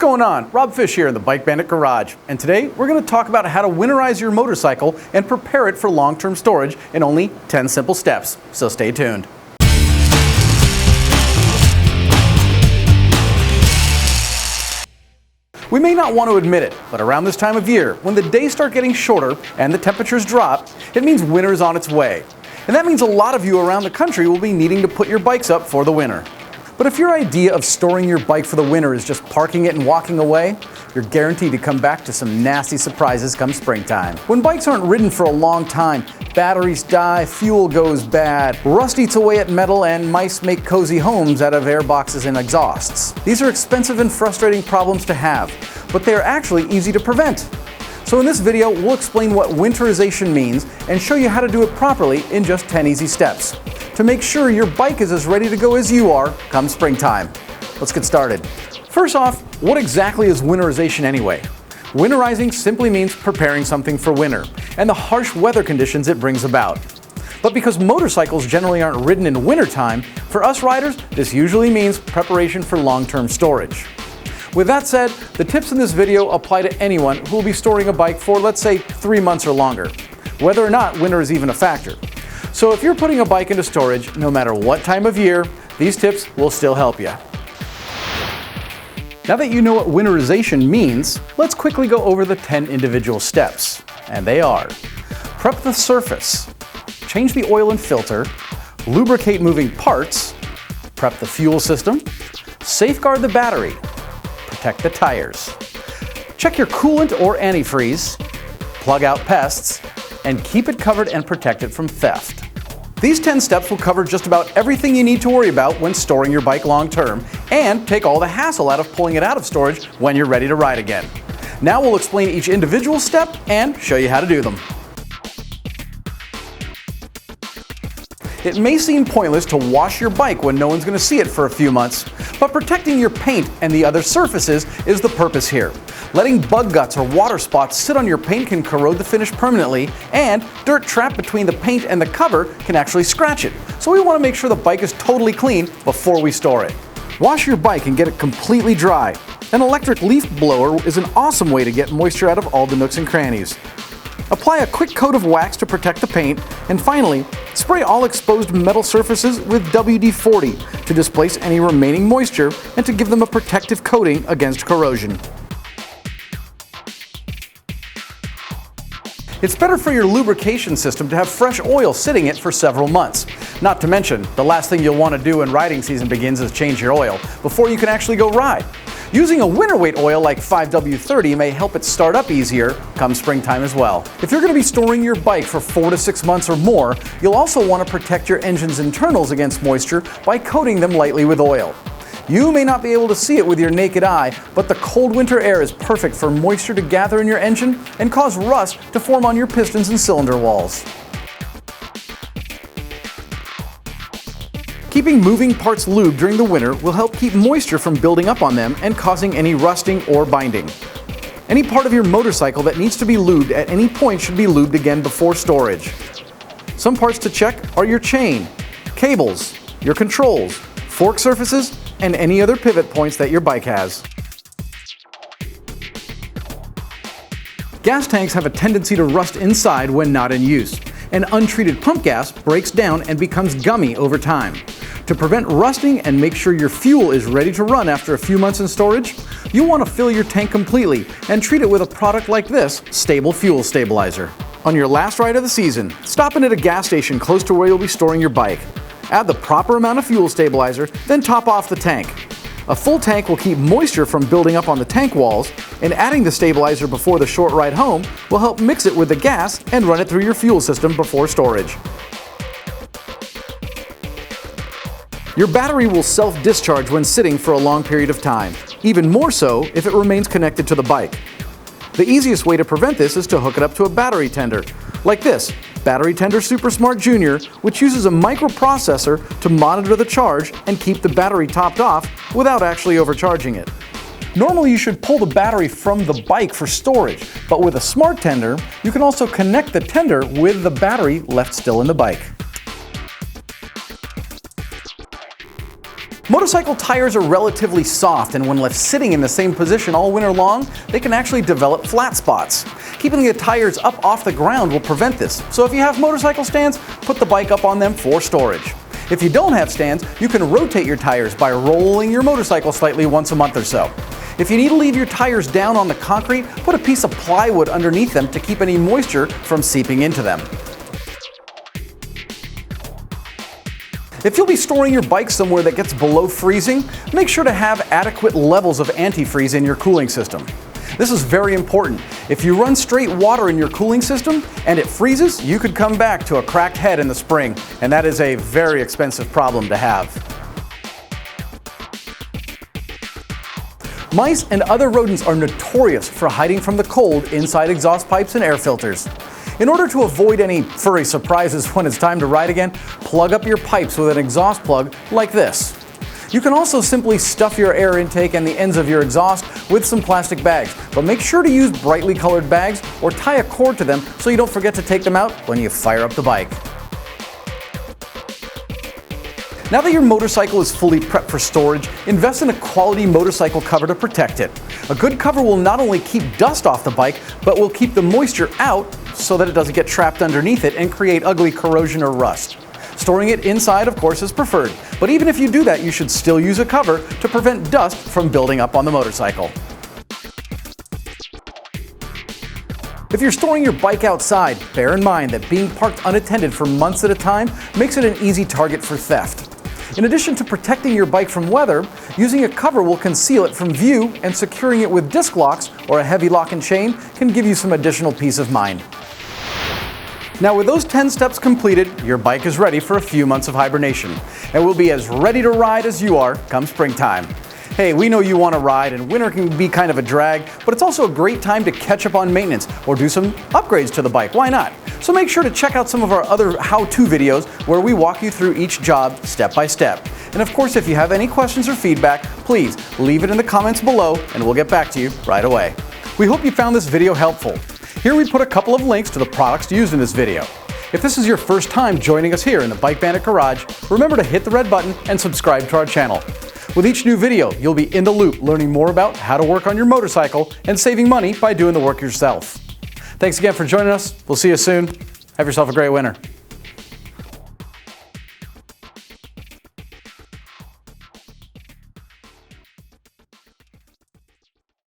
going on? Rob Fish here in the BikeBandit garage, and today we're going to talk about how to winterize your motorcycle and prepare it for long-term storage in only 10 simple steps, so stay tuned. We may not want to admit it, but around this time of year, when the days start getting shorter and the temperatures drop, it means winter is on its way. And that means a lot of you around the country will be needing to put your bikes up for the winter. But if your idea of storing your bike for the winter is just parking it and walking away, you're guaranteed to come back to some nasty surprises come springtime. When bikes aren't ridden for a long time, batteries die, fuel goes bad, rust eats away at metal, and mice make cozy homes out of air boxes and exhausts. These are expensive and frustrating problems to have, but they are actually easy to prevent. So in this video, we'll explain what winterization means and show you how to do it properly in just 10 easy steps to make sure your bike is as ready to go as you are come springtime. Let's get started. First off, what exactly is winterization anyway? Winterizing simply means preparing something for winter and the harsh weather conditions it brings about. But because motorcycles generally aren't ridden in wintertime, for us riders, this usually means preparation for long-term storage. With that said, the tips in this video apply to anyone who will be storing a bike for, let's say, 3 months or longer, whether or not winter is even a factor. So if you're putting a bike into storage, no matter what time of year, these tips will still help you. Now that you know what winterization means, let's quickly go over the 10 individual steps. And they are: prep the surface, change the oil and filter, lubricate moving parts, prep the fuel system, safeguard the battery, protect the tires, check your coolant or antifreeze, plug out pests, and keep it covered and protected from theft. These 10 steps will cover just about everything you need to worry about when storing your bike long term and take all the hassle out of pulling it out of storage when you're ready to ride again. Now we'll explain each individual step and show you how to do them. It may seem pointless to wash your bike when no one's going to see it for a few months, but protecting your paint and the other surfaces is the purpose here. Letting bug guts or water spots sit on your paint can corrode the finish permanently, and dirt trapped between the paint and the cover can actually scratch it. So we want to make sure the bike is totally clean before we store it. Wash your bike and get it completely dry. An electric leaf blower is an awesome way to get moisture out of all the nooks and crannies. Apply a quick coat of wax to protect the paint, and finally, spray all exposed metal surfaces with WD-40 to displace any remaining moisture and to give them a protective coating against corrosion. It's better for your lubrication system to have fresh oil sitting in it for several months. Not to mention, the last thing you'll want to do when riding season begins is change your oil before you can actually go ride. Using a winter weight oil like 5W30 may help it start up easier come springtime as well. If you're going to be storing your bike for 4 to 6 months or more, you'll also want to protect your engine's internals against moisture by coating them lightly with oil. You may not be able to see it with your naked eye, but the cold winter air is perfect for moisture to gather in your engine and cause rust to form on your pistons and cylinder walls. Keeping moving parts lubed during the winter will help keep moisture from building up on them and causing any rusting or binding. Any part of your motorcycle that needs to be lubed at any point should be lubed again before storage. Some parts to check are your chain, cables, your controls, fork surfaces, and any other pivot points that your bike has. Gas tanks have a tendency to rust inside when not in use, and untreated pump gas breaks down and becomes gummy over time. To prevent rusting and make sure your fuel is ready to run after a few months in storage, you'll want to fill your tank completely and treat it with a product like this Sta-bil fuel stabilizer. On your last ride of the season, stop in at a gas station close to where you'll be storing your bike. Add the proper amount of fuel stabilizer, then top off the tank. A full tank will keep moisture from building up on the tank walls, and adding the stabilizer before the short ride home will help mix it with the gas and run it through your fuel system before storage. Your battery will self-discharge when sitting for a long period of time, even more so if it remains connected to the bike. The easiest way to prevent this is to hook it up to a battery tender, like this Battery Tender Super Smart Junior, which uses a microprocessor to monitor the charge and keep the battery topped off without actually overcharging it. Normally you should pull the battery from the bike for storage, but with a smart tender, you can also connect the tender with the battery left still in the bike. Motorcycle tires are relatively soft, and when left sitting in the same position all winter long, they can actually develop flat spots. Keeping the tires up off the ground will prevent this, so if you have motorcycle stands, put the bike up on them for storage. If you don't have stands, you can rotate your tires by rolling your motorcycle slightly once a month or so. If you need to leave your tires down on the concrete, put a piece of plywood underneath them to keep any moisture from seeping into them. If you'll be storing your bike somewhere that gets below freezing, make sure to have adequate levels of antifreeze in your cooling system. This is very important. If you run straight water in your cooling system and it freezes, you could come back to a cracked head in the spring, and that is a very expensive problem to have. Mice and other rodents are notorious for hiding from the cold inside exhaust pipes and air filters. In order to avoid any furry surprises when it's time to ride again, plug up your pipes with an exhaust plug like this. You can also simply stuff your air intake and the ends of your exhaust with some plastic bags, but make sure to use brightly colored bags or tie a cord to them so you don't forget to take them out when you fire up the bike. Now that your motorcycle is fully prepped for storage, invest in a quality motorcycle cover to protect it. A good cover will not only keep dust off the bike, but will keep the moisture out so that it doesn't get trapped underneath it and create ugly corrosion or rust. Storing it inside, of course, is preferred, but even if you do that, you should still use a cover to prevent dust from building up on the motorcycle. If you're storing your bike outside, bear in mind that being parked unattended for months at a time makes it an easy target for theft. In addition to protecting your bike from weather, using a cover will conceal it from view, and securing it with disc locks or a heavy lock and chain can give you some additional peace of mind. Now with those 10 steps completed, your bike is ready for a few months of hibernation, and will be as ready to ride as you are come springtime. Hey, we know you want to ride, and winter can be kind of a drag, but it's also a great time to catch up on maintenance or do some upgrades to the bike. Why not? So make sure to check out some of our other how-to videos where we walk you through each job step by step. And of course, if you have any questions or feedback, please leave it in the comments below and we'll get back to you right away. We hope you found this video helpful. Here we put a couple of links to the products used in this video. If this is your first time joining us here in the BikeBandit Garage, remember to hit the red button and subscribe to our channel. With each new video, you'll be in the loop learning more about how to work on your motorcycle and saving money by doing the work yourself. Thanks again for joining us. We'll see you soon. Have yourself a great winter.